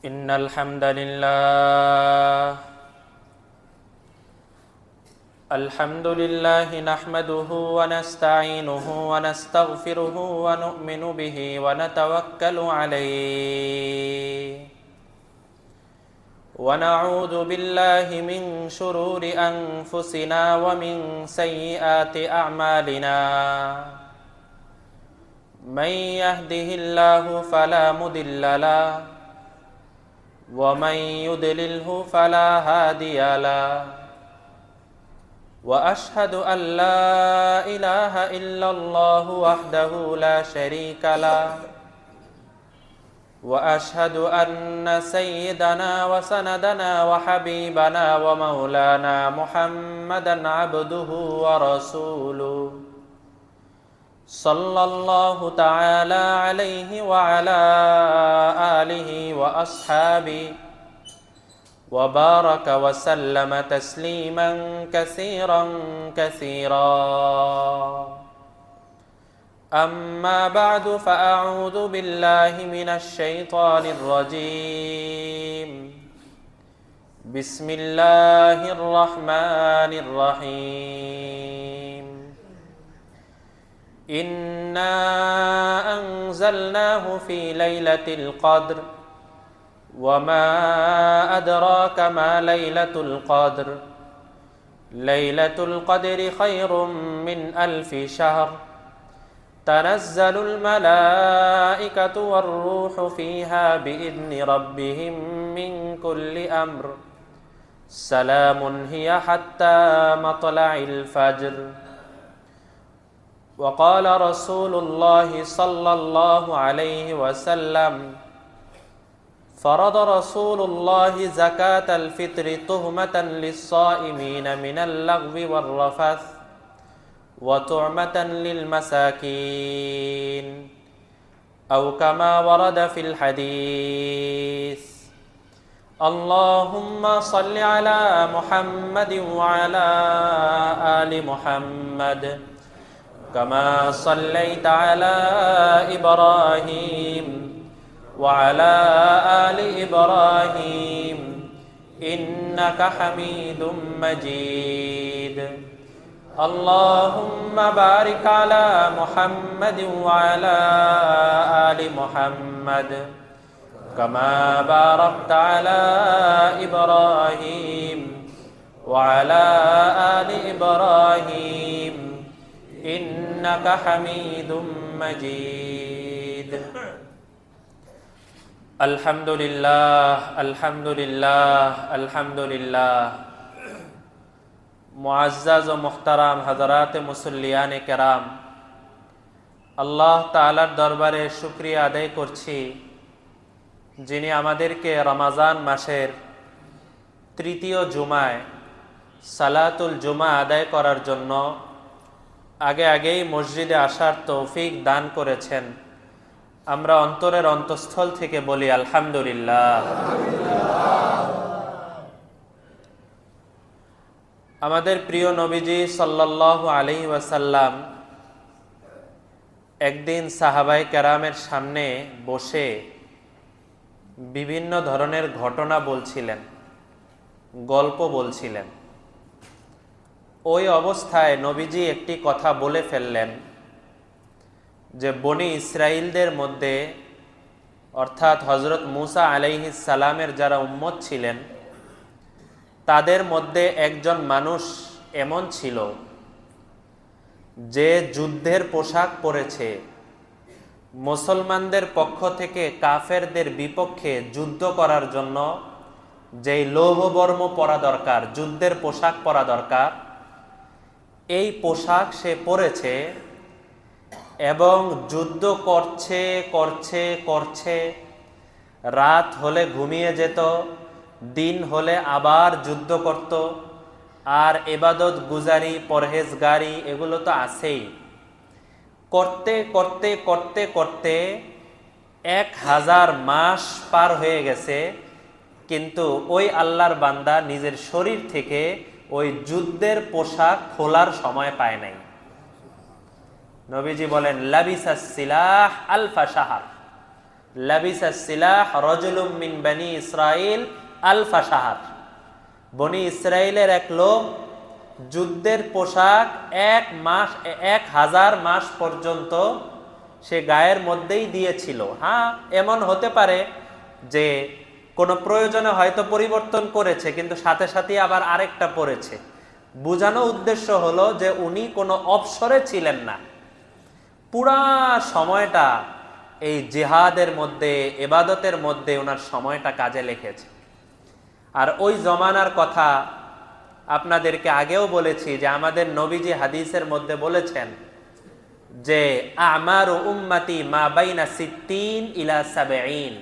إن الحمد لله نحمده ونستعينه ونستغفره ونؤمن به ونتوكل عليه ونعوذ بالله من شرور أنفسنا ومن سيئات أعمالنا من يهده الله فلا مضل له ومن يضلله فلا هادي له وأشهد أن لا إله إلا الله وحده لا شريك له وأشهد أن سيدنا وسندنا وحبيبنا ومولانا محمدا عبده ورسوله صلى الله تعالى عليه وعلى آله وأصحابه وبارك وسلم تسليما كثيرا كثيرا أما بعد فأعوذ بالله من الشيطان الرجيم بسم الله الرحمن الرحيم إنا أنزلناه في ليلة القدر وما أدراك ما ليلة القدر ليلة القدر خير من ألف شهر تنزل الملائكة والروح فيها بإذن ربهم من كل أمر سلام هي حتى مطلع الفجر وقال رسول الله صلى الله عليه وسلم فرض رسول الله زكاة الفطر تهمة للصائمين من اللغو والرفث وطعمة للمساكين أو كما ورد في الحديث اللهم صل على محمد وعلى آل محمد كما صليت على إبراهيم وعلى آل إبراهيم إنك حميد مجيد اللهم بارك على محمد وعلى آل محمد كما باركت على إبراهيم وعلى آل إبراهيم إنك حميد مجيد الحمد لله الحمد لله الحمد لله মুআজ্জাজ ও মুহতারাম হযরত মুসল্লিয়ান কেরাম, আল্লাহ তাআলার দরবারে শুকরিয়া আদায় করছি যিনি আমাদেরকে রমজান মাসের তৃতীয় জুমায় সালাতুল জুমা আদায় করার জন্য আগেই মসজিদে আসার তৌফিক দান করেছেন। আমরা অন্তরের অন্তঃস্থল থেকে বলি আলহামদুলিল্লাহ। আমাদের প্রিয় নবীজি সাল্লাল্লাহু আলাইহি ওয়াসাল্লাম একদিন সাহাবায়ে কেরামের সামনে বসে বিভিন্ন ধরনের ঘটনা বলছিলেন, গল্প বলছিলেন। ওই অবস্থায় নবীজি একটি কথা বলে ফেললেন যে বনি ইসরাইলদের মধ্যে অর্থাৎ হযরত মুসা আলাইহিস সালামের যারা উম্মত ছিলেন তাদের মধ্যে একজন মানুষ এমন ছিল যে যুদ্ধের পোশাক পরেছে, মুসলমানদের পক্ষ থেকে কাফেরদের বিপক্ষে যুদ্ধ করার জন্য যেই লৌহবর্ম পরা দরকার, যুদ্ধের পোশাক পরা দরকার, এই পোশাক সে পরেছে এবং যুদ্ধ করছে করছে করছে। রাত হলে ঘুমিয়ে যেত, দিন হলে আবার যুদ্ধ করত, আর ইবাদত গুজারি পরহেজগারি এগুলো তো আছেই। করতে করতে করতে করতে 1000 মাস পার হয়ে গেছে, কিন্তু ওই আল্লাহর বান্দা নিজের শরীর থেকে ওই যুদ্ধের পোশাক খোলার সময় পায় নাই। নবীজি বলেন লাবিসাস সিলাহ আলফা শাহর, লাবিসা সিলাহ রাজুলুম মিন বনি ইসরাইল আলফা শাহর, বনি ইসরাইলের এক লোক যুদ্ধের পোশাক 1000 মাস পর্যন্ত সে গায়ের মধ্যেই দিয়েছিল। হ্যাঁ, এমন হতে পারে যে কোনো প্রয়োজনে হয়তো পরিবর্তন করেছে, কিন্তু সাথে সাথে আবার আরেকটা পরেছে। বোঝানো উদ্দেশ্য হলো যে উনি কোনো অবসরে ছিলেন না, পুরা সময়টা এই জিহাদের মধ্যে, ইবাদতের মধ্যে ওনার সময়টা কাজে লেগেছে। আর ওই জমানার কথা আপনাদেরকে আগেও বলেছি যে আমাদের নবীজি হাদিসের মধ্যে বলেছেন যে আমারু উম্মতি মা বাইনা 60 ইলা 70।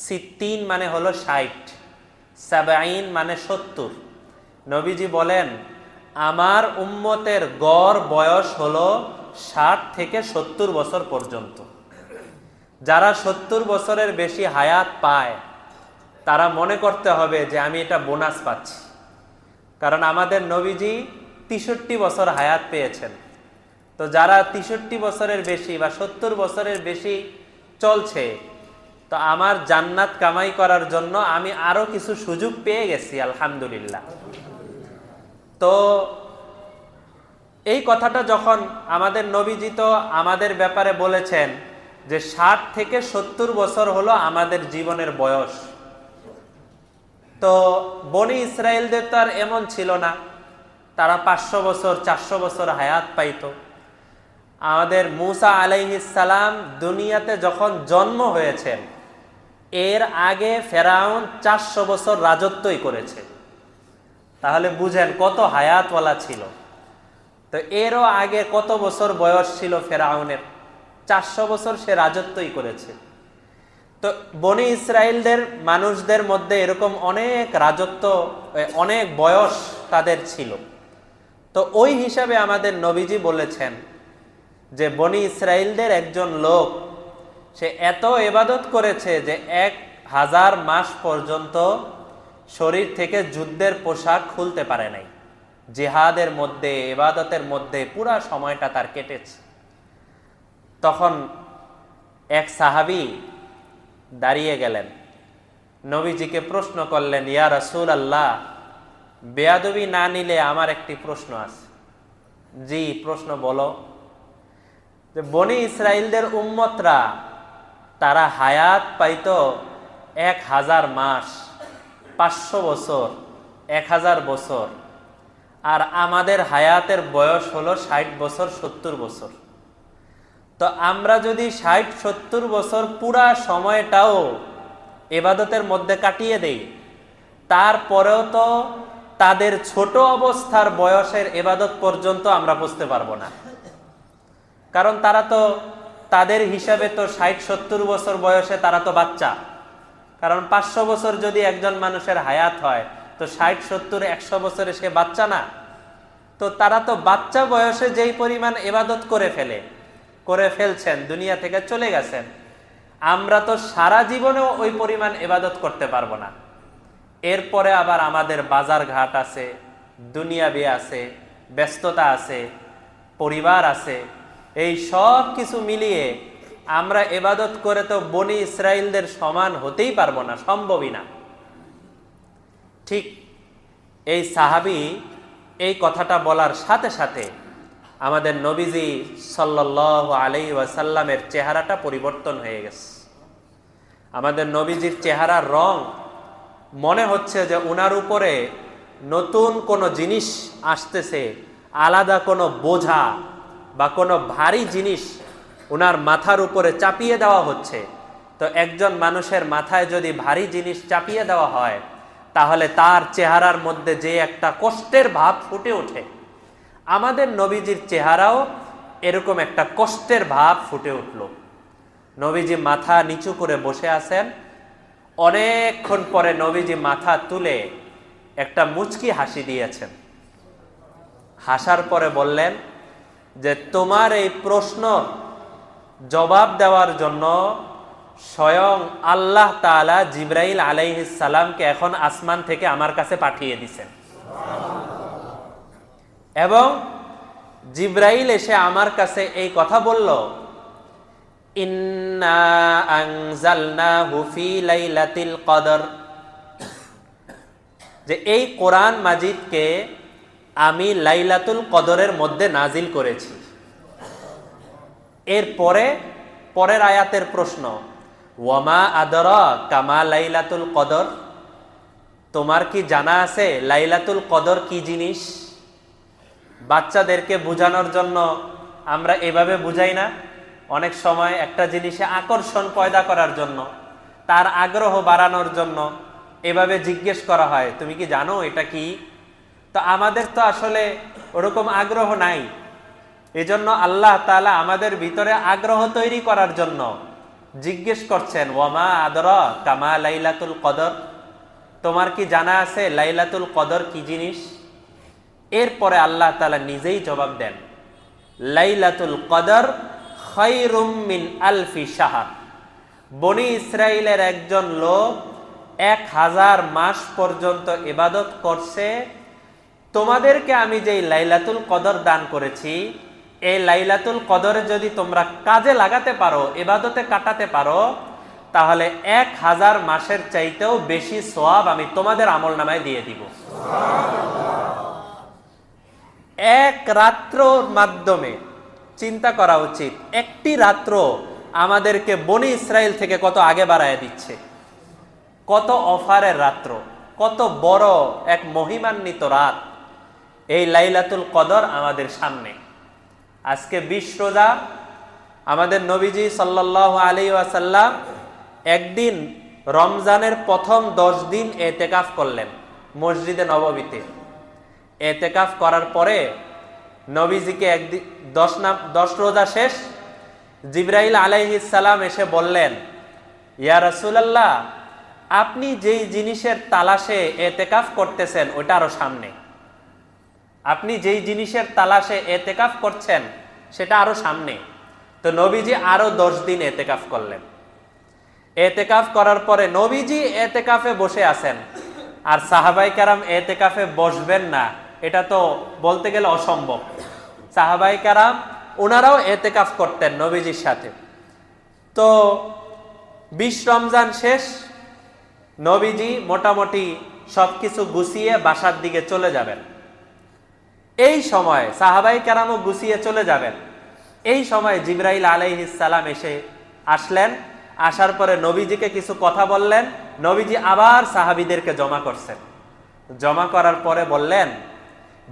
60 মানে হলো 60, 70 মানে 70। নবীজি বলেন আমার উম্মতের গড় বয়স হলো 60 থেকে 70 বছর পর্যন্ত। যারা 70 বছরের বেশি হায়াত পায় তারা মনে করতে হবে যে আমি এটা বোনাস পাচ্ছি, কারণ আমাদের নবীজি 63 বছর হায়াত পেয়েছেন। তো যারা 63 বছরের বেশি বা 70 বছরের বেশি চলছে, তো আমার জান্নাত কামাই করার জন্য আমি আরো কিছু সুযোগ পেয়ে গেছি, আলহামদুলিল্লাহ। তো এই কথাটা যখন আমাদের নবীজি তো আমাদের ব্যাপারে বলেছেন যে 60 থেকে 70 বছর হলো আমাদের জীবনের বয়স। তো বনি ইসরায়েলদের তো আর এমন ছিল না, তারা 500 বছর 400 বছর হায়াত পাইতো। আমাদের মূসা আলাইহিস সালাম দুনিয়াতে যখন জন্ম হয়েছেন এর আগে ফেরাউন 400 বছর রাজত্বই করেছে। তাহলে বুঝেন কত হায়াতওয়ালা ছিল। তো এরও আগে কত বছর বয়স ছিল ফেরাউনের? 400 বছর সে রাজত্বই করেছে। তো বনি ইসরায়েলদের মানুষদের মধ্যে এরকম অনেক রাজত্ব, অনেক বয়স তাদের ছিল। তো ওই হিসাবে আমাদের নবীজি বলেছেন যে বনি ইসরায়েলদের একজন লোক সে এত ইবাদত করেছে যে 1000 মাস পর্যন্ত শরীর থেকে যুদ্ধের পোশাক খুলতে পারে নাই। জিহাদের মধ্যে, ইবাদতের মধ্যে পুরা সময়টা তার কেটেছে। তখন এক সাহাবী দাঁড়িয়ে গেলেন, নবীজিকে প্রশ্ন করলেন, ইয়া রাসূলুল্লাহ, বেয়াদবি না নিলে আমার একটি প্রশ্ন আছে। জি, প্রশ্ন বলো। যে বনি ইসরায়েলদের উম্মতরা তারা হায়াত পাইতো 1000 মাস, 500 বছর, 1000 বছর, আর আমাদের হায়াতের বয়স হলো 60 বছর 70 বছর। তো আমরা যদি 60-70 বছর পুরা সময়টাও ইবাদতের মধ্যে কাটিয়ে দেই, তারপরেও তো তাদের ছোট অবস্থার বয়সের ইবাদত পর্যন্ত আমরা বুঝতে পারবো না। কারণ তারা তো তাদের হিসাবে তো 60-70 বছর বয়সে তারা তো বাচ্চা। কারণ 500 বছর যদি একজন মানুষের হায়াত হয়, তো 60-70-100 বছরে সে বাচ্চা না। তো তারা তো বাচ্চা বয়সে যেই পরিমাণ ইবাদত করে ফেলছেন, দুনিয়া থেকে চলে গেছেন, আমরা তো সারা জীবনেও ওই পরিমাণ ইবাদত করতে পারবো না। এরপরে আবার আমাদের বাজার ঘাট আছে, দুনিয়াবি আছে, ব্যস্ততা আছে, পরিবার আছে, এই সব কিছু মিলিয়ে আমরা ইবাদত করে তো বনি ইসরায়েলদের সমান হতেই পারবো না, সম্ভবই না। ঠিক এই সাহাবী এই কথাটা বলার সাথে সাথে আমাদের নবীজি সাল্লাল্লাহু আলাইহি ওয়াসাল্লামের চেহারাটা পরিবর্তন হয়ে গেছে। আমাদের নবীজির চেহারার রং মনে হচ্ছে যে উনার উপরে নতুন কোনো জিনিস আসতেছে, আলাদা কোনো বোঝা বা কোনো ভারী জিনিস উনার মাথার উপরে চাপিয়ে দেওয়া হচ্ছে। তো একজন মানুষের মাথায় যদি ভারী জিনিস চাপিয়ে দেওয়া হয়, তাহলে তার চেহারার মধ্যে যে একটা কষ্টের ভাব ফুটে ওঠে, আমাদের নবীজির চেহারাও এরকম একটা কষ্টের ভাব ফুটে উঠল। নবীজি মাথা নিচু করে বসে আছেন। অনেকক্ষণ পরে নবীজি মাথা তুলে একটা মুচকি হাসি দিয়েছেন। হাসার পরে বললেন যে তোমার এই প্রশ্ন জবাব দেওয়ার জন্য স্বয়ং আল্লাহ তাআলা জিবরাইল আলাইহিস সালামকে এখন আসমান থেকে আমার কাছে পাঠিয়ে দিয়েছেন, এবং জিবরাইল এসে আমার কাছে এই কথা বলল ইন্না আনজালনাহু ফি লাইলাতিল কদর, যে এই কোরআন মাজিদকে আমি লাইলাতুল কদরের মধ্যে নাজিল করেছি। এর পরের আয়াতের প্রশ্ন, ওয়ামা আদরা কামা লাইলাতুল কদর, তোমার কি জানা আছে লাইলাতুল কদর কি জিনিস? বাচ্চাদেরকে বোঝানোর জন্য আমরা এভাবে বুঝাই না, অনেক সময় একটা জিনিসে আকর্ষণ পয়দা করার জন্য, তার আগ্রহ বাড়ানোর জন্য এভাবে জিজ্ঞেস করা হয়, তুমি কি জানো এটা কি? তো আমাদের তো আসলে ওরকম আগ্রহ নাই, এজন্য আল্লাহ তাআলা আমাদের ভিতরে আগ্রহ তৈরি করার জন্য জিজ্ঞেস করছেন, ওয়ামা আদরা কামা লাইলাতুল কদর, তোমার কি জানা আছে লাইলাতুল কদর কি জিনিস? এরপরে আল্লাহ তাআলা নিজেই জবাব দেন, লাইলাতুল কদর খায়রুম মিন আলফি শাহর, বনি ইসরাইলের একজন লোক 1000 মাস পর্যন্ত ইবাদত করছে, তোমাদেরকে আমি যেই লাইলাতুল কদর দান করেছি, এই লাইলাতুল কদরে যদি তোমরা কাজে লাগাতে পারো, ইবাদতে কাটাতে পারো, তাহলে 1000 মাসের চাইতেও বেশি সওয়াব আমি তোমাদের আমলনামায় দিয়ে দিব। এক রাত্রর মাধ্যমে চিন্তা করা উচিত, একটি রাত্র আমাদেরকে বনি ইসরাইল থেকে কত আগে বাড়ায় দিচ্ছে, কত অফারের রাত্র, কত বড় এক মহিমান্বিত রাত এই লাইলাতুল কদর আমাদের সামনে। আজকে 20 রোজা, আমাদের নবীজি সাল্লাল্লাহু আলাইহি ওয়াসাল্লাম একদিন রমজানের প্রথম 10 দিন এতেকাফ করলেন মসজিদে নববীতে। এতেকাফ করার পরে নবীজিকে একদিন 10 রোজা শেষ, জিবরাইল আলাইহিস সালাম এসে বললেন, ইয়া রাসূলুল্লাহ, আপনি যেই জিনিসের তালাশে এতেকাফ করতেছেন ওটা আরো সামনে, আপনি যেই জিনিসের তালাশে এতেকাফ করছেন সেটা আরো সামনে। তো নবীজি আরো 10 দিন এতেকাফ করলেন। এতেকাফ করার পরে নবীজি এতেকাফে বসে আছেন, আর সাহাবাই কেরাম এতেকাফে বসবেন না, এটা তো বলতে গেলে অসম্ভব। সাহাবাই কেরাম ওনারাও এতেকাফ করতেন নবীজির সাথে। তো 20 রমজান শেষ, নবীজি মোটামুটি সবকিছু গুছিয়ে বাসার দিকে চলে যাবেন। এই সময় সাহাবাই কেরামও গুছিয়ে চলে যাবেন। এই সময় জিবরাইল আলাইহিস সালাম এসে আসলেন, আসার পরে নবীজিকে কিছু কথা বললেন, নবীজি আবার সাহাবীদেরকে জমা করছেন। জমা করার পরে বললেন,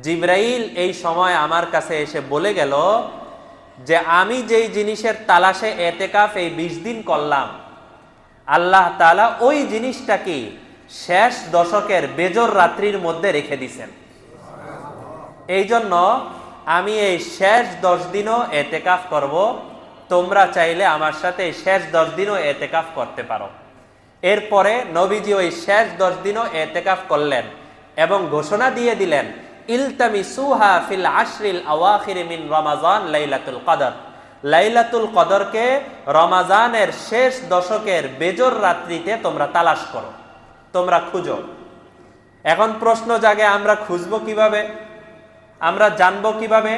জিবরাইল এই সময় আমার কাছে এসে বলে গেল যে আমি যেই জিনিসের তালাশে এতেকাফ এই 20 দিন করলাম, আল্লাহ তাআলা ওই জিনিসটাকে শেষ দশকের বেজর রাত্রির মধ্যে রেখে দিছেন। এই জন্য আমি এই শেষ 10 দিনও এতেকাফ করব, তোমরা চাইলে আমার সাথে এই শেষ 10 দিনও এতেকাফ করতে পারো। এরপরে নবীজি ওই শেষ 10 দিনও এতেকাফ করলেন এবং ঘোষণা দিয়ে দিলেন, ইলতামিসুহা ফিল আশরিল আওয়াখির মিন রমাজান লাইলাতুল কদর, লাইলাতুল কদরকে রমাজানের শেষ দশকের বেজর রাত্রিতে তোমরা তালাশ করো, তোমরা খুঁজো। এখন প্রশ্ন জাগে, আমরা খুঁজবো কিভাবে, আমরা জানবো কিভাবে?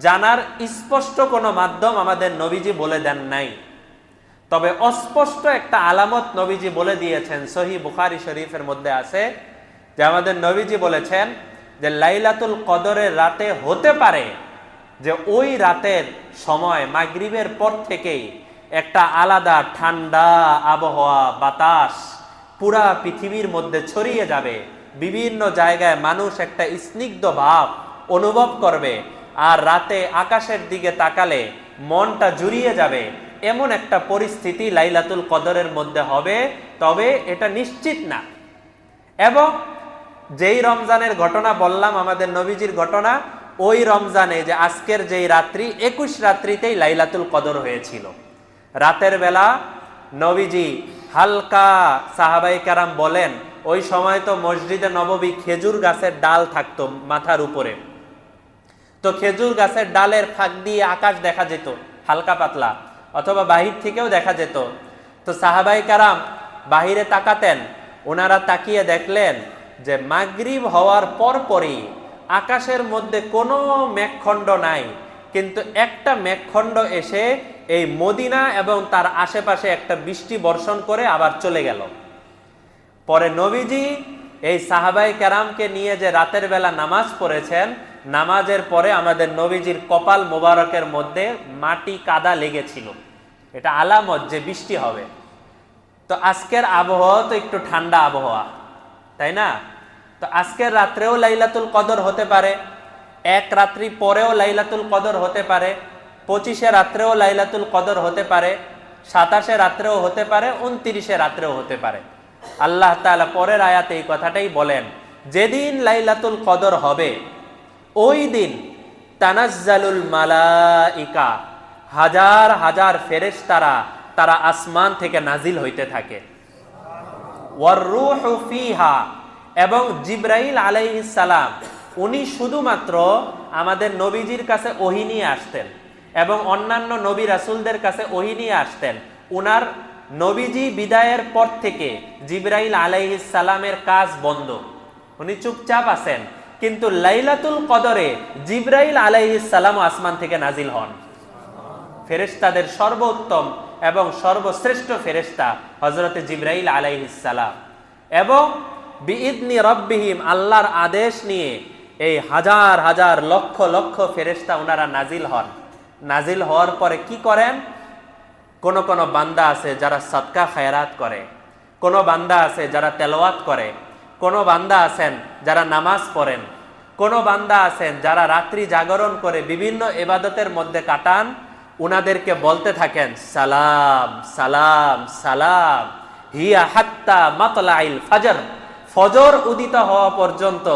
জানার স্পষ্ট কোনো মাধ্যম আমাদের নবীজি বলে দেন নাই, তবে অস্পষ্ট একটা আলামত নবীজি বলে দিয়েছেন। সহিহ বুখারী শরীফের মধ্যে আছে যে আমাদের নবীজি বলেছেন যে লাইলাতুল কদরের রাতে হতে পারে যে ওই রাতের সময় মাগরিবের পর থেকেই একটা আলাদা ঠান্ডা আবহাওয়া, বাতাস পুরা পৃথিবীর মধ্যে ছড়িয়ে যাবে, বিভিন্ন জায়গায় মানুষ একটা স্নিগ্ধ ভাব অনুভব করবে, আর রাতে আকাশের দিকে তাকালে মনটা জুড়িয়ে যাবে, এমন একটা পরিস্থিতি লাইলাতুল কদরের মধ্যে হবে। তবে এটা নিশ্চিত না। এবং যেই রমজানের ঘটনা বললাম, আমাদের নবীজির ঘটনা, ওই রমজানে যে আজকের যেই রাত্রি 21 রাত্রিতেই লাইলাতুল কদর হয়েছিল। রাতের বেলা নবীজি হালকা, সাহাবাই কেরাম বলেন ওই সময় তো মসজিদে নববী খেজুর গাছের ডাল থাকতো মাথার উপরে, তো খেজুর গাছের ডালের ফাঁক দিয়ে আকাশ দেখা যেত হালকা পাতলা, অথবা বাহির থেকেও দেখা যেত। তো সাহাবাই কেরাম বাহিরে তাকাতেন, ওনারা তাকিয়ে দেখলেন যে মাগরিব হওয়ার পরপরই আকাশের মধ্যে কোনো মেঘখণ্ড নাই, কিন্তু একটা মেঘখণ্ড এসে এই মদিনা এবং তার আশেপাশে একটা বৃষ্টি বর্ষণ করে আবার চলে গেল। পরে নবীজি এই সাহাবায়ে কেরামকে নিয়ে যে রাতের বেলা নামাজ পড়েছেন, নামাজের পরে আমাদের নবীজির কপাল মোবারকের মধ্যে মাটি কাদা লেগেছিল। এটা আলামত যে বৃষ্টি হবে। তো আজকের আবহাওয়া তো একটু ঠান্ডা আবহাওয়া, তাই না? তো আজকের রাত্রেও লাইলাতুল কদর হতে পারে, এক রাত্রি পরেও লাইলাতুল কদর হতে পারে, 25-এ রাত্রেও লাইলাতুল কদর হতে পারে, 27-এ রাত্রেও হতে পারে, 29-এ রাত্রেও হতে পারে। আল্লাহ তাআলা পরের আয়াতে এই কথাটাই বলেন, যেদিন লাইলাতুল কদর হবে ওই দিন তানাজ্জালুল মালাইকা, হাজার হাজার ফেরেশতারা তারা আসমান থেকে নাজিল হইতে থাকে। ওয়ার রূহু ফিহা, এবং জিবরাইল আলাইহিস সালাম উনি শুধুমাত্র আমাদের নবীজির কাছে ওহী নিয়ে আসতেন এবং অন্যান্য নবী রাসূলদের কাছে ওহী নিয়ে আসতেন। উনার নবীজি বিদায়ের পর থেকে জিবরাইল আলাইহিস সালামের কাজ বন্ধ, উনি চুপচাপ আছেন। কিন্তু লাইলাতুল কদরে জিবরাইল আলাইহিস সালাম আসমান থেকে নাজিল হন। ফেরেশতাদের সর্বোত্তম এবং সর্বশ্রেষ্ঠ ফেরেশতা হযরতে জিবরাইল আলাইহিস সালাম, এবং বিইذনি রব্বিহিম, আল্লাহর আদেশ নিয়ে এই হাজার হাজার লক্ষ লক্ষ ফেরেশতা ওনারা নাজিল হন। নাজিল হওয়ার পরে কি করেন? কোন কোন বান্দা আছে যারা সদকা খায়রাত করে, কোন বান্দা আছে যারা তেলাওয়াত করে, কোন বান্দা আছেন যারা নামাজ পড়েন, কোন বান্দা আছেন যারা রাত্রি জাগরণ করে বিভিন্ন ইবাদতের মধ্যে কাটান। উনাদেরকে বলতে থাকেন সালাম সালাম সালাম হিয়া হাত্তা মাতলাইল ফাজর, ফজর উদিত হওয়া পর্যন্ত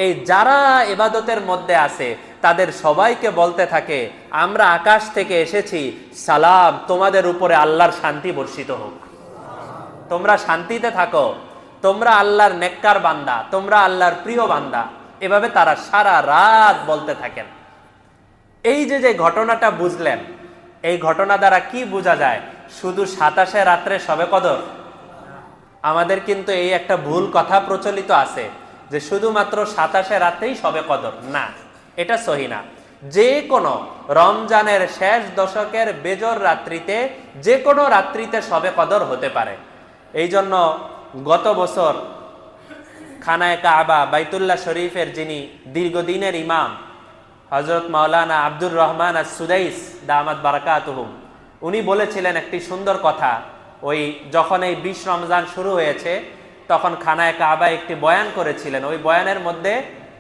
এই যারা ইবাদতের মধ্যে আছে তাদের সবাইকে বলতে থাকে, আমরা আকাশ থেকে এসেছি, সালাম, তোমাদের উপরে আল্লাহর শান্তি বর্ষিত হোক, তোমরা শান্তিতে থাকো, তোমরা আল্লাহর নেককার বান্দা, তোমরা আল্লাহর প্রিয় বান্দা। এভাবে তারা সারা রাত বলতে থাকেন। এই যে যে ঘটনাটা বুঝলেন, এই ঘটনা দ্বারা কি বোঝা যায়? শুধু 27-এ রাত্রে শবে কদর? আমাদের কিন্তু এই একটা ভুল কথা প্রচলিত আছে যে শুধুমাত্র 27-এ রাত্রেই শবে কদর। না, এটা সহি না। যে কোনো রমজানের শেষ দশকের বেজর রাত্রিতে, যে কোনো রাত্রিতে শবে কদর হতে পারে। এই জন্য গত বছর খানায়ে কাবা বাইতুল্লাহ শরীফের যিনি দীর্ঘদিনের ইমাম হযরত মাওলানা আব্দুর রহমান আস-সুদাইস দামাত বারাকাতুহুম, উনি বলেছিলেন একটি সুন্দর কথা। ওই যখন এই 20 রমজান শুরু হয়েছে তখন খানায়ে কাবা একটি বয়ান করেছিলেন। ওই বয়ানের মধ্যে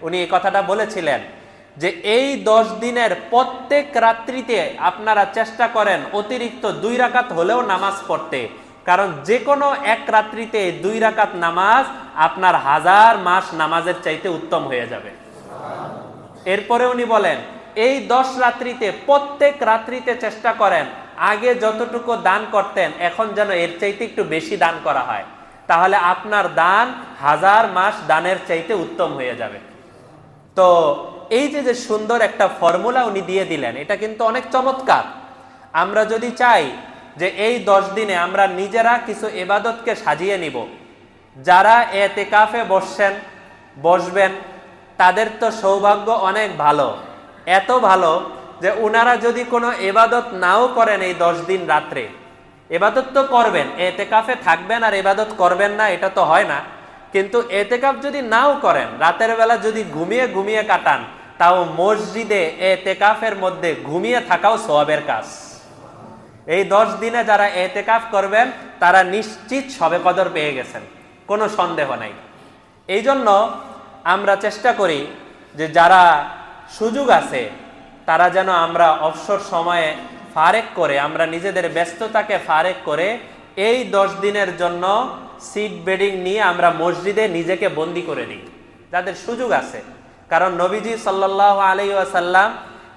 উনি এই কথাটা বলেছিলেন যে এই 10 দিনের প্রত্যেক রাত্রিতে আপনারা চেষ্টা করেন অতিরিক্ত 2 রাকাত হলেও নামাজ পড়তে, কারণ যে কোনো এক রাত্রিতে 2 রাকাত নামাজ আপনার 1000 মাস নামাজের চাইতে উত্তম হয়ে যাবে। এরপরে উনি বলেন এই 10 রাত্রিতে প্রত্যেক রাত্রিতে চেষ্টা করেন আগে যতটুকু দান করতেন এখন যেন এর চাইতে একটু বেশি দান করা হয়, তাহলে আপনার দান 1000 মাস দানের চাইতে উত্তম হয়ে যাবে। তো এই যে যে সুন্দর একটা ফর্মুলা উনি দিয়ে দিলেন, এটা কিন্তু অনেক চমৎকার। আমরা যদি চাই যে এই 10 দিনে আমরা নিজেরা কিছু ইবাদতকে সাজিয়ে নিব, যারা এতেকাফে বসবেন তাদের তো সৌভাগ্য অনেক ভালো, এত ভালো যে উনারা যদি কোনো ইবাদত নাও করেন এই 10 দিন রাত্রে, ইবাদত তো করবেন, এতেকাফে থাকবেন আর ইবাদত করবেন না, এটা তো হয় না। কিন্তু এতেকাফ যদি নাও করেন, রাতের বেলা যদি ঘুমিয়ে ঘুমিয়ে কাটান, তাও মসজিদে এতেকাফের মধ্যে ঘুমিয়ে থাকাও সওয়াবের কাজ। এই 10 দিনে যারা এতেকাফ করবেন তারা নিশ্চিত শবে কদর পেয়ে গেছেন, কোনো সন্দেহ নাই। এই জন্য আমরা চেষ্টা করি যে যারা সুযোগ আছে তারা যেন আমরা অবসর সময়ে ফারেক করে, আমরা নিজেদের ব্যস্ততাকে ফারেক করে এই 10 দিনের জন্য সিট বেডিং নিয়ে আমরা মসজিদে নিজেকে বন্দি করে দিই, যাদের সুযোগ আছে। কারণ নবীজি সাল্লাল্লাহু আলাইহি ওয়াসাল্লাম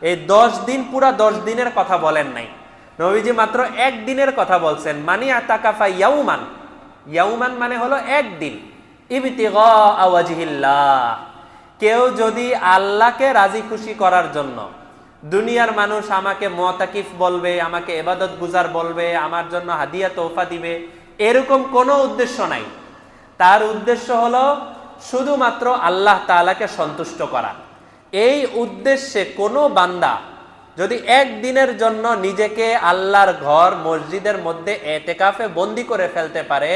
এই 10 দিন, পুরা 10 দিনের কথা বলেন নাই, নবীজি মাত্র এক দিনের কথা বলছেন। মানি আতাকাফা ইয়াউমান, ইয়াউমান মানে হলো একদিন, ইবতিগা ওয়াজহিল্লাহ, কেউ যদি আল্লাহকে রাজি খুশি করার জন্য, দুনিয়ার মানুষ আমাকে মুতাকিফ বলবে, আমাকে ইবাদত গুজার বলবে, আমার জন্য হাদিয়া তোহফা দিবে, এরকম কোনো উদ্দেশ্য নাই। তার উদ্দেশ্য হলো শুধুমাত্র আল্লাহ তাআলাকে সন্তুষ্ট করা। এই উদ্দেশ্যে কোনো বান্দা যদি একদিনের জন্য নিজেকে আল্লাহর ঘর মসজিদের মধ্যে এতেকাফে বন্দী করে ফেলতে পারে,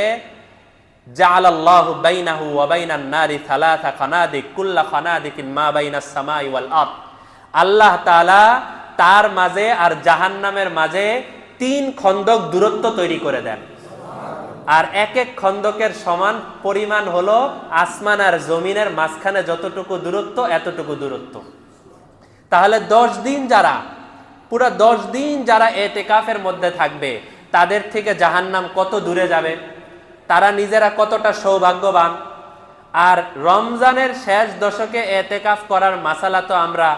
জাআলাল্লাহু বাইনাহু ওয়া বাইনান নারি সালাসা খানাদিক কুল্লা খানাদিকিন মা বাইনাস সামাই ওয়াল আরদ, আল্লাহ তাআলা তার মাঝে আর জাহান্নামের মাঝে 3 খন্দক দূরত্ব তৈরি করে দেন। আর এক এক খন্দকের সমান পরিমাণ হলো আসমান আর জমিনের মাঝখানে যতটুকু দূরত্ব, এতটুকু দূরত্ব। তাহলে 10 দিন যারা, পুরো 10 দিন যারা এতেকাফের মধ্যে থাকবে, তাদের থেকে জাহান্নাম কত দূরে যাবে, তারা নিজেরা কতটা সৌভাগ্যবান। আর রমজানের শেষ দশকে এতেকাফ করার মাসালা তো আমরা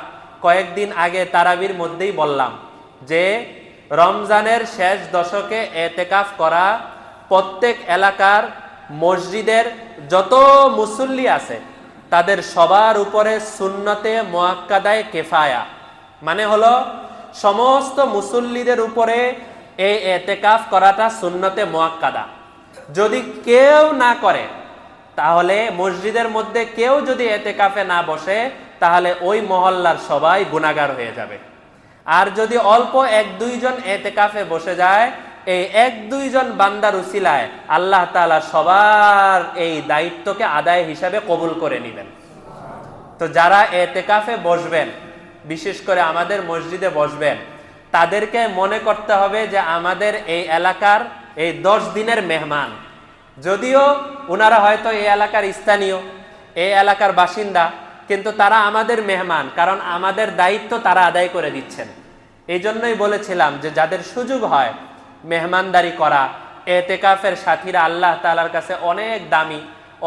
কয়েকদিন আগে তারাবির মধ্যেই বললাম যে রমজানের শেষ দশকে এতেকাফ করা প্রত্যেক এলাকার মসজিদের যত মুসল্লি আছে তাদের সবার উপরে সুন্নতে মুআক্কাদায়ে কিফায়া, মানে হলো সমস্ত মুসল্লিদের উপরে এই এতেকাফ করাটা সুন্নতে মুআক্কাদা। যদি কেউ না করে, তাহলে মসজিদের মধ্যে কেউ যদি এতেকাফে না বসে, তাহলে ওই মহল্লার সবাই গুনাহগার হয়ে যাবে। আর যদি অল্প 1-2 জন এতেকাফে বসে যায়, এই 1-2 জন বান্দার উসিলায় আল্লাহ তাআলা সবার এই দায়িত্বকে আদায় হিসাবে কবুল করে নেবেন। তো যারা এতেকাফে বসবেন, বিশেষ করে আমাদের মসজিদে বসবেন, তাদেরকে মনে করতে হবে যে আমাদের এই এলাকার এই 10 দিনের মেহমান। যদিও ওনারা হয়তো এই এলাকার স্থানীয়, এই এলাকার বাসিন্দা, কিন্তু তারা আমাদের মেহমান, কারণ আমাদের দায়িত্ব তারা আদায় করে দিচ্ছেন। এই জন্যই বলেছিলাম যে যাদের সুযোগ হয় মেহমানদারি করা, এতেকাফের সাথীরা আল্লাহ তাআলার কাছে অনেক দামি,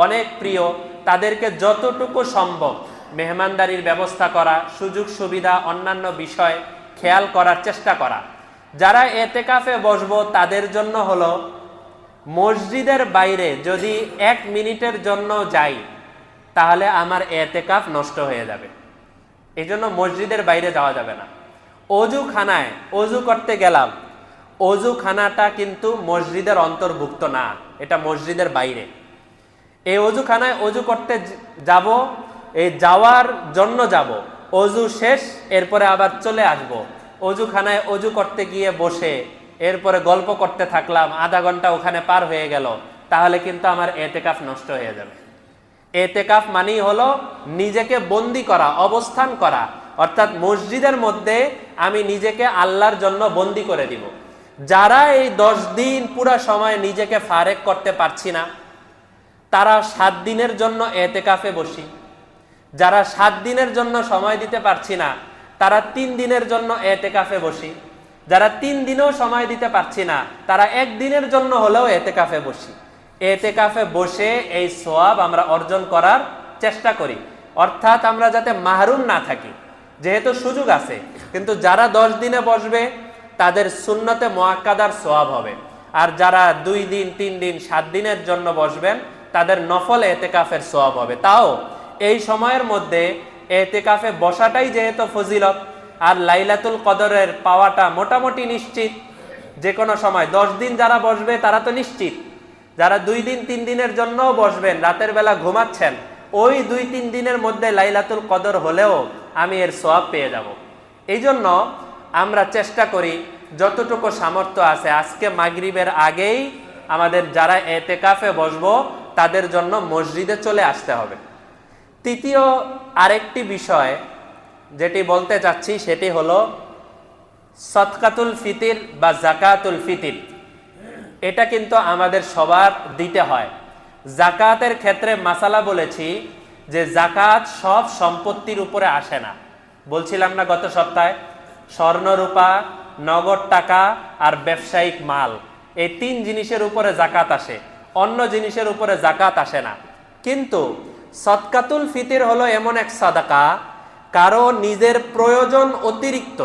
অনেক প্রিয়, তাদেরকে যতটুকু সম্ভব মেহমানদারির ব্যবস্থা করা, সুযোগ সুবিধা অন্যান্য বিষয় খেয়াল করার চেষ্টা করা। যারা এতেকাফে বসবো তাদের জন্য হলো মসজিদের বাইরে যদি 1 মিনিটের জন্য যাই, তাহলে আমার এতেকাফ নষ্ট হয়ে যাবে। এই জন্য মসজিদের বাইরে যাওয়া যাবে না। অজুখানায় অজু করতে গেলাম, অজুখানাটা কিন্তু মসজিদের অন্তর্ভুক্ত না, এটা মসজিদের বাইরে। এই অজুখানায় অজু করতে যাব, এই যাওয়ার জন্য যাব, অজু শেষ, এরপরে আবার চলে আসব। অজুখানায় অজু করতে গিয়ে বসে এরপরে গল্প করতে থাকলাম, আধা ঘন্টা ওখানে পার হয়ে গেল, তাহলে কিন্তু আমার এতেকাফ নষ্ট হয়ে যাবে। এতেকাফ মানেই হলো নিজেকে বন্দি করা, অবস্থান করা, অর্থাৎ মসজিদের মধ্যে আমি নিজেকে আল্লাহর জন্য বন্দি করে দিব। যারা এই 10 দিন পুরা সময় নিজেকে ফারেক করতে পারছি না, তারা 7 দিনের জন্য এতেকাফে বসি। যারা 7 দিনের জন্য সময় দিতে পারছি না, তারা 3 দিনের জন্য এতেকাফে বসি। যারা 3 দিনেও সময় দিতে পারছি না, তারা 1 দিনের জন্য হলেও এতেকাফে বসি। এতেকাফে বসে এই সওয়াব আমরা অর্জন করার চেষ্টা করি, অর্থাৎ আমরা যাতে মাহরুম না থাকি, যেহেতু সুযোগ আছে। কিন্তু যারা 10 দিনে বসবে তাদের সুন্নতে মুআক্কাদার সওয়াব হবে, আর যারা 2 দিন 3 দিন 7 দিনের জন্য বসবেন তাদের নফল এতেকাফের সওয়াব হবে। তাও এই সময়ের মধ্যে এতেকাফে বসাটাই যেহেতু ফজিলত, আর লাইলাতুল কদরের পাওয়াটা মোটামুটি নিশ্চিত। যে কোনো সময় 10 দিন যারা বসবে তারা তো নিশ্চিত, যারা 2 দিন 3 দিনের জন্যও বসবেন, রাতের বেলা ঘুমাচ্ছেন, ওই 2-3 দিনের মধ্যে লাইলাতুল কদর হলেও আমি এর সওয়াব পেয়ে যাব। এই জন্য আমরা চেষ্টা করি যতটুকু সামর্থ্য আছে, আজকে মাগরিবের আগেই আমাদের যারা এতেকাফে বসবো তাদের জন্য মসজিদে চলে আসতে হবে। তৃতীয় আরেকটি বিষয় যেটি বলতে চাচ্ছি সেটি হলো সদকাতুল ফিতির বা জাকাতুল ফিতির। এটা কিন্তু আমাদের সবার দিতে হয়। জাকাতের ক্ষেত্রে মাসালা বলেছি যে জাকাত সব সম্পত্তির উপরে আসে না। বলছিলাম না গত সপ্তাহে, স্বর্ণ রূপা, নগদ টাকা আর ব্যবসায়িক মাল, এই 3 জিনিসের উপরে জাকাত আসে, অন্য জিনিসের উপরে জাকাত আসে না। কিন্তু সদকাতুল ফিতির হলো এমন এক সাদাকা, কারো নিজের প্রয়োজন অতিরিক্ত,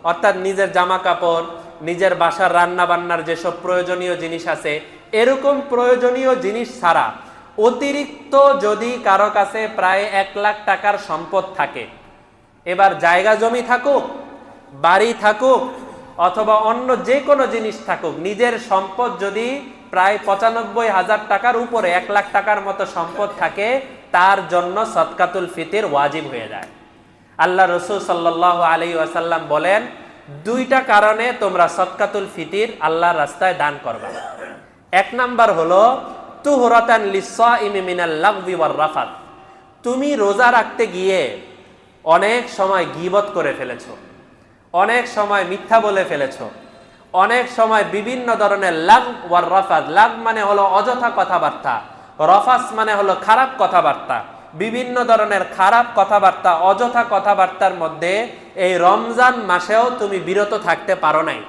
অর্থাৎ নিজের জামা কাপড়, নিজের বাসার রান্না বান্নার যেসব প্রয়োজনীয় জিনিস আছে, এরকম প্রয়োজনীয় জিনিস ছাড়া অতিরিক্ত যদি কারো কাছে প্রায় 1 লাখ টাকার সম্পদ থাকে, এবার জায়গা জমি থাকুক, বাড়ি থাকুক, অথবা অন্য যে কোনো জিনিস থাকুক, নিজের সম্পদ যদি প্রায় 95,000 টাকার উপরে 1 লাখ টাকার মতো সম্পদ থাকে, তার জন্য সদকাতুল ফিতির ওয়াজিব হয়ে যায়। আল্লাহ রাসূল সাল্লাল্লাহু আলাইহি ওয়াসাল্লাম বলেন, দুইটা কারণে তোমরা সদকাতুল ফিতির আল্লাহর রাস্তায় দান করবা। এক নাম্বার হলো তুহরাতান লিস-সাইমি মিনাল লাগবি ওয়ার রাফাত। তুমি রোজা রাখতে গিয়ে অনেক সময় গীবত করে ফেলেছো, অনেক সময় মিথ্যা বলে ফেলেছো, অনেক সময় বিভিন্ন ধরনের লাগ ওয়ার রাফাত। লাগ মানে হলো অযথা কথাবার্তা, রফাস মানে হলো খারাপ কথাবার্তা। বিভিন্ন ধরনের খারাপ কথাবার্তা, অযথা কথাবার্তার মধ্যে এই রমজান মাসেও তুমি বিরত থাকতে পারো নাই।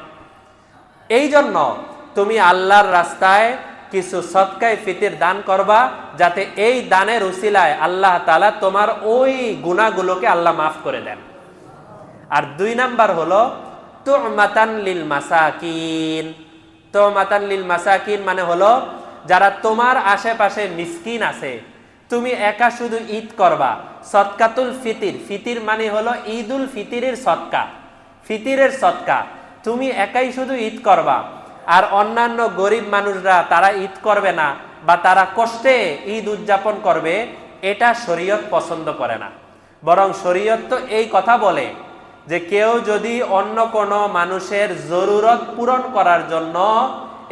এই জন্য তুমি আল্লাহর রাস্তায় কিছু সদকায়ে ফিতির দান করবা, যাতে এই দানের উসিলায় আল্লাহ তাআলা তোমার ওই গুনাহগুলোকে আল্লাহ মাফ করে দেন। আর দুই নাম্বার হলো তুমাতান লিল মাসাকিন। তুমাতান লিল মাসাকিন মানে হলো যারা তোমার আশেপাশে মিসকিন আছে, তুমি একা শুধু ঈদ করবা। সদকাতুল ফিতির, ফিতির মানে হলো ঈদুল ফিতিরের সদকা, ফিতিরের সদকা। তুমি একাই শুধু ঈদ করবা, আর অন্যান্য গরিব মানুষরা তারা ঈদ করবে না বা তারা কষ্টে ঈদ উদযাপন করবে, এটা শরীয়ত পছন্দ করে না। বরং শরীয়ত তো এই কথা বলে যে কেউ যদি অন্য কোনো মানুষের জরুরত পূরণ করার জন্য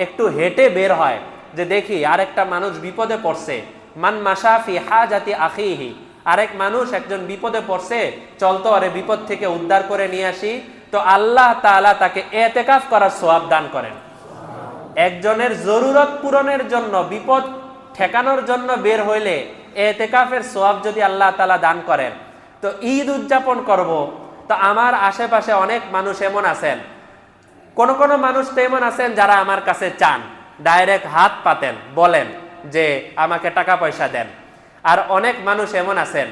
একটু হেঁটে বের হয়, যে দেখি আরেকটা মানুষ বিপদে পড়ছে, মান মাশাফি হাজাতি আখিহি, আরেক মানুষ একজন বিপদে পড়ছে, চলতো আরে বিপদ থেকে উদ্ধার করে নিয়ে আসি, তো আল্লাহ তাআলা তাকে ইতিকাফ করার সওয়াব দান করেন। একজনের জরুরত পূরণের জন্য, বিপদ ঠেকানোর জন্য বের হইলে ইতিকাফের সওয়াব যদি আল্লাহ তাআলা দান করেন, তো ঈদ উদযাপন করব। তো আমার আশেপাশে অনেক মানুষ এমন আছেন, কোন কোন মানুষ তো এমন আছেন যারা আমার কাছে চান, ডাইরেক্ট হাত পাতেন, বলেন যে আমাকে টাকা পয়সা দেন। আর অনেক মানুষ এমন আছেন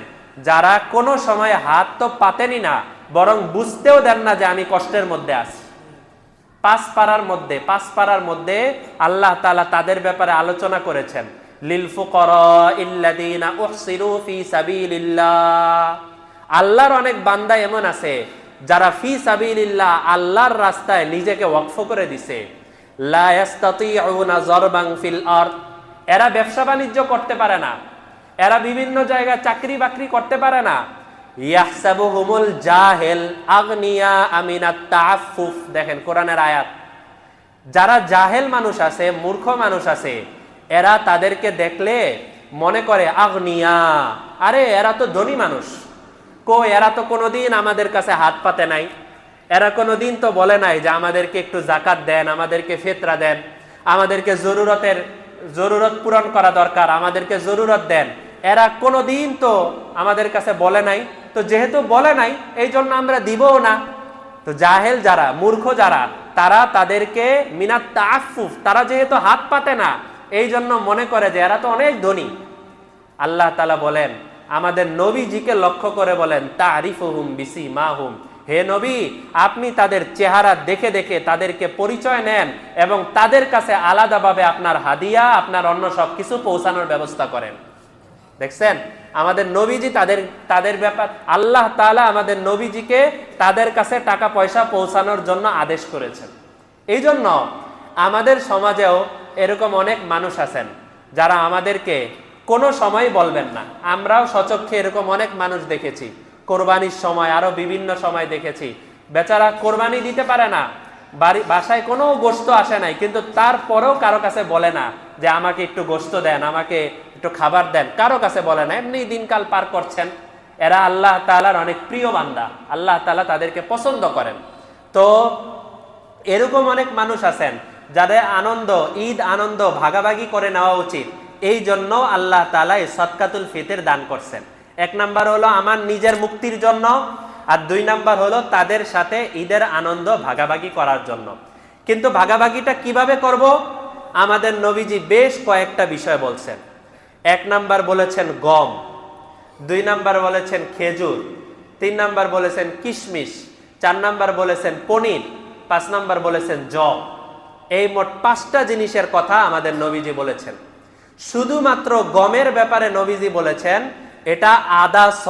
যারা কোনো সময় হাত তো পাতেনই না, বরং বুঝতেও দেন না যে আমি কষ্টের মধ্যে আছি। পাঁচ পারার মধ্যে আল্লাহ তাআলা তাদের ব্যাপারে আলোচনা করেছেন, লিল ফুকারাইল্লাযীনা উহসিরু ফি সাবিলিল্লাহ। আল্লাহর অনেক বান্দা এমন আছে যারা ফি সাবিলিল্লাহ, আল্লাহর রাস্তায় নিজেকে ওয়াকফ করে দিছে। লা ইস্তাতিউনা যারবান ফিল আরদ, এরা ব্যবসা বাণিজ্য করতে পারে না, এরা বিভিন্ন জায়গায় চাকরি বাকরি করতে পারে না। ইয়াহসাবুহুমুল জাহিল আগনিয়া আমিনাত তাআফফুফ, দেখেন কোরআনের আয়াত। যারা জাহেল মানুষ আছে, মূর্খ মানুষ আছে, এরা তাদেরকে দেখলে মনে করে আগনিয়া, আরে এরা তো ধনী মানুষ। এরা তো কোনোদিন আমাদের কাছে হাত পাতে নাই, এরা কোনোদিন তো বলে নাই যে আমাদেরকে একটু যাকাত দেন, আমাদেরকে ফিতরা দেন, আমাদেরকে জরুরত পূরণ করা দরকার, আমাদেরকে জরুরত দেন। এরা কোনোদিন তো আমাদের কাছে বলে নাই, তো যেহেতু বলে নাই এই জন্য আমরা দিবও না। তো জাহেল যারা, মূর্খ যারা, তারা তাদেরকে মিনাত তাআফফুফ, তারা যেহেতু হাত পাতে না এই জন্য মনে করে যে এরা তো অনেক ধনী। আল্লাহ তাআলা বলেন, আমাদের নবীজিকে লক্ষ্য করে বলেন, তারিফুহুম বিসিমাহুম, হে নবী আপনি তাদের চেহারা দেখে দেখে তাদেরকে পরিচয় নেন এবং তাদের কাছে আলাদাভাবে আপনার হাদিয়া, আপনার অন্য সবকিছু পৌঁছানোর ব্যবস্থা করেন। দেখছেন আমাদের নবীজি তাদের ব্যাপার, আল্লাহ তাআলা আমাদের নবীজিকে তাদের কাছে টাকা পয়সা পৌঁছানোর জন্য আদেশ করেছেন। এই জন্য আমাদের সমাজেও এরকম অনেক মানুষ আছেন যারা আমাদেরকে কোনো সময় বলবেন না। আমরাও সচক্ষে এরকম অনেক মানুষ দেখেছি, কোরবানির সময় আরো বিভিন্ন সময় দেখেছি, বেচারা কোরবানি দিতে পারে না, বাসায় কোনো গোশত আসে নাই, কিন্তু তারপরেও কারো কাছে বলে না যে আমাকে একটু গোশত দেন, আমাকে একটু খাবার দেন, কারো কাছে বলে না, এমনি দিনকাল পার করছেন। এরা আল্লাহ তাআলার অনেক প্রিয় বান্দা, আল্লাহ তাআলা তাদেরকে পছন্দ করেন। তো এরকম অনেক মানুষ আছেন যাদের আনন্দ, ঈদ আনন্দ ভাগাভাগি করে নেওয়া উচিত। এই জন্য আল্লাহ তাআলা এই সদকাতুল ফিতর দান করছেন। এক নাম্বার হলো আমার নিজের মুক্তির জন্য, আর দুই নাম্বার হলো তাদের সাথে ঈদের আনন্দ ভাগাভাগি করার জন্য। কিন্তু ভাগাভাগিটা কিভাবে করব? আমাদের নবীজি বেশ কয়েকটা বিষয় বলছেন। এক নাম্বার বলেছেন গম, দুই নাম্বার বলেছেন খেজুর, তিন নাম্বার বলেছেন কিশমিশ, চার নাম্বার বলেছেন পনির, পাঁচ নাম্বার বলেছেন জব। এই মোট পাঁচটা জিনিসের কথা আমাদের নবীজি বলেছেন। শুধুমাত্র গমের ব্যাপারে নবীজি বলেছেন এটা আধা স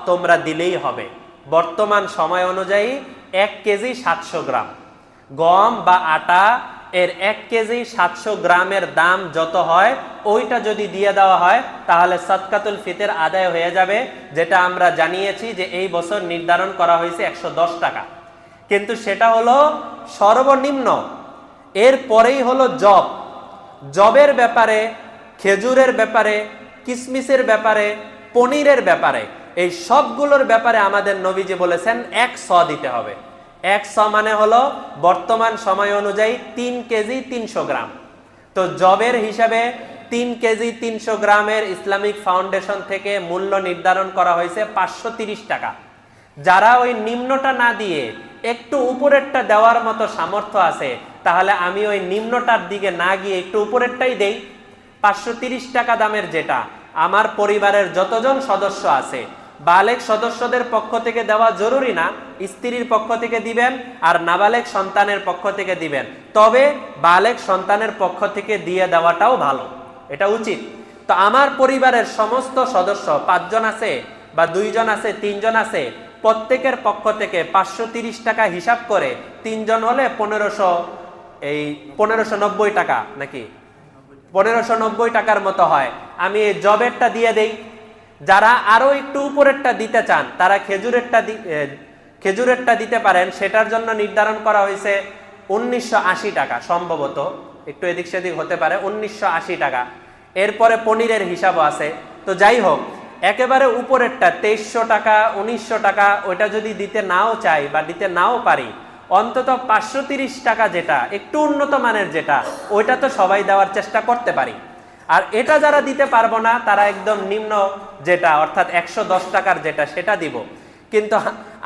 তোমরা দিলেই হবে। বর্তমান সময় অনুযায়ী 1 কেজি 700 গ্রাম গম বা আটা এর 1 কেজি 700 গ্রামের দাম যত হয় ওইটা যদি দিয়ে দেওয়া হয় তাহলে সদকাতুল ফিতর আদায় হয়ে যাবে, যেটা আমরা জানিয়েছি যে এই বছর নির্ধারণ করা হয়েছে 110 টাকা। কিন্তু সেটা হলো সর্বনিম্ন। এর পরেই হলো জবের ব্যাপারে, খেজুরের ব্যাপারে, কিসমিসের ব্যাপারে, পনিরের ব্যাপারে, এই সবগুলোর ব্যাপারে আমাদের নবীজি বলেছেন 1 শ দিতে হবে। 1 শ মানে হলো বর্তমান সময় অনুযায়ী 3 কেজি 300 গ্রাম। তো জবের হিসাবে 3 কেজি 300 গ্রামের ইসলামিক ফাউন্ডেশন থেকে মূল্য নির্ধারণ করা হয়েছে 530 টাকা। যারা ওই নিম্নটা না দিয়ে একটু উপরেরটা দেওয়ার মতো সামর্থ্য আছে, তাহলে আমি ওই নিম্নটার দিকে না গিয়ে একটু উপরেরটাই দেই। 530 টাকা দামের যেটা আমার পরিবারের যতজন সদস্য আছে, বালেগ সদস্যদের পক্ষ থেকে দেওয়া জরুরি না, স্ত্রীর পক্ষ থেকে দিবেন আর নাবালেগ সন্তানের পক্ষ থেকে দিবেন। তবে বালেগ সন্তানের পক্ষ থেকে দিয়ে দেওয়াটাও ভালো, এটা উচিত। তো আমার পরিবারের সমস্ত সদস্য 5 জন আছে বা 2 জন আছে, 3 জন আছে, প্রত্যেকের পক্ষ থেকে 530 টাকা হিসাব করে 3 জন হলে 1590 টাকা, নাকি 1590 টাকার মতো হয়। আমি এই জবেরটা দিয়ে দেই। যারা আরো একটু উপরেরটা দিতে চান তারা খেজুরেরটা দিতে পারেন। সেটার জন্য নির্ধারণ করা হয়েছে 1980 টাকা, সম্ভবত একটু এদিক সেদিক হতে পারে, 1980 টাকা। এরপরে পনিরের হিসাবও আছে। তো যাই হোক, একেবারে উপরেরটা 2300 টাকা, 1900 টাকা, ওইটা যদি দিতে নাও চাই বা দিতে নাও পারি, অন্তত 530 টাকা যেটা একটু উন্নত মানের যেটা, ওইটা তো সবাই দেওয়ার চেষ্টা করতে পারি। আর এটা যারা দিতে পারবো না তারা একদম নিম্ন যেটা, অর্থাৎ 110 টাকার যেটা, সেটা দিব। কিন্তু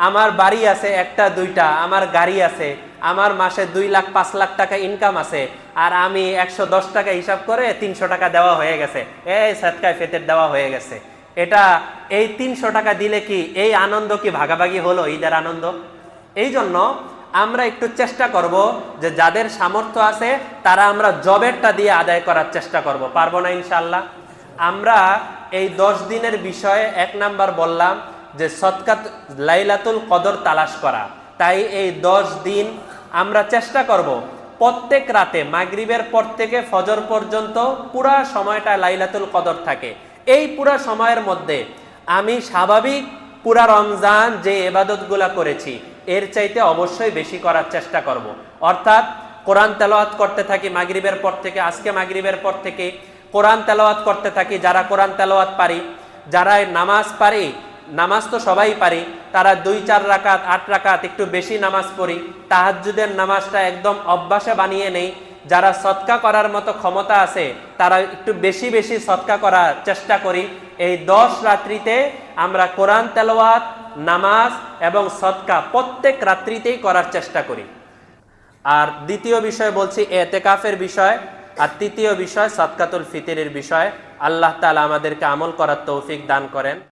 আমার বাড়ি আছে 1টা 2টা, আমার গাড়ি আছে, আমার মাসে 2 লাখ 5 লাখ টাকা ইনকাম আছে, আর আমি 110 টাকা হিসাব করে 300 টাকা দেওয়া হয়ে গেছে, এই সদকায়ে ফিতর দেওয়া হয়ে গেছে। এটা এই 300 টাকা দিলে কি এই আনন্দ কি ভাগাভাগি হলো, ঈদের আনন্দ? এই জন্য আমরা একটু চেষ্টা করব যে যাদের সামর্থ্য আছে তারা আমরা জবেরটা দিয়ে আদায় করার চেষ্টা করব। পারবো না ইনশাআল্লাহ? আমরা এই 10 দিনের বিষয়ে 1 নাম্বার বললাম যে সদকাত লাইলাতুল কদর তালাশ করা। তাই এই 10 দিন আমরা চেষ্টা করব প্রত্যেক রাতে মাগরিবের পর থেকে ফজর পর্যন্ত পুরা সময়টা লাইলাতুল কদর থাকে। এই পুরা সময়ের মধ্যে আমি স্বাভাবিক পুরা রমজান যে ইবাদতগুলা করেছি এর চাইতে অবশ্যই বেশি করার চেষ্টা করব। অর্থাৎ কোরআন তেলাওয়াত করতে থাকি মাগরিবের পর থেকে। আজকে মাগরিবের পর থেকে কোরআন তেলাওয়াত করতে থাকি। যারা কোরআন তেলাওয়াত পারি, যারা নামাজ পারি, নামাজ তো সবাই পারি, তারা 2-4 রাকাত 8 রাকাত একটু বেশি নামাজ পড়ি। তাহাজ্জুদের নামাজটা একদম অভ্যাসে বানিয়ে নেই। যারা সদকা করার মতো ক্ষমতা আছে তারা একটু বেশি বেশি সদকা করার চেষ্টা করি। এই 10 রাত্রিতে আমরা কোরআন তেলাওয়াত, নামাজ এবং সদকা প্রত্যেক রাত্রিতেই করার চেষ্টা করি। আর দ্বিতীয় বিষয় বলছি এতেকাফের বিষয়, আর তৃতীয় বিষয় সদকাতুল ফিতরের বিষয়। আল্লাহ তাআলা আমাদেরকে আমল করার তৌফিক দান করেন।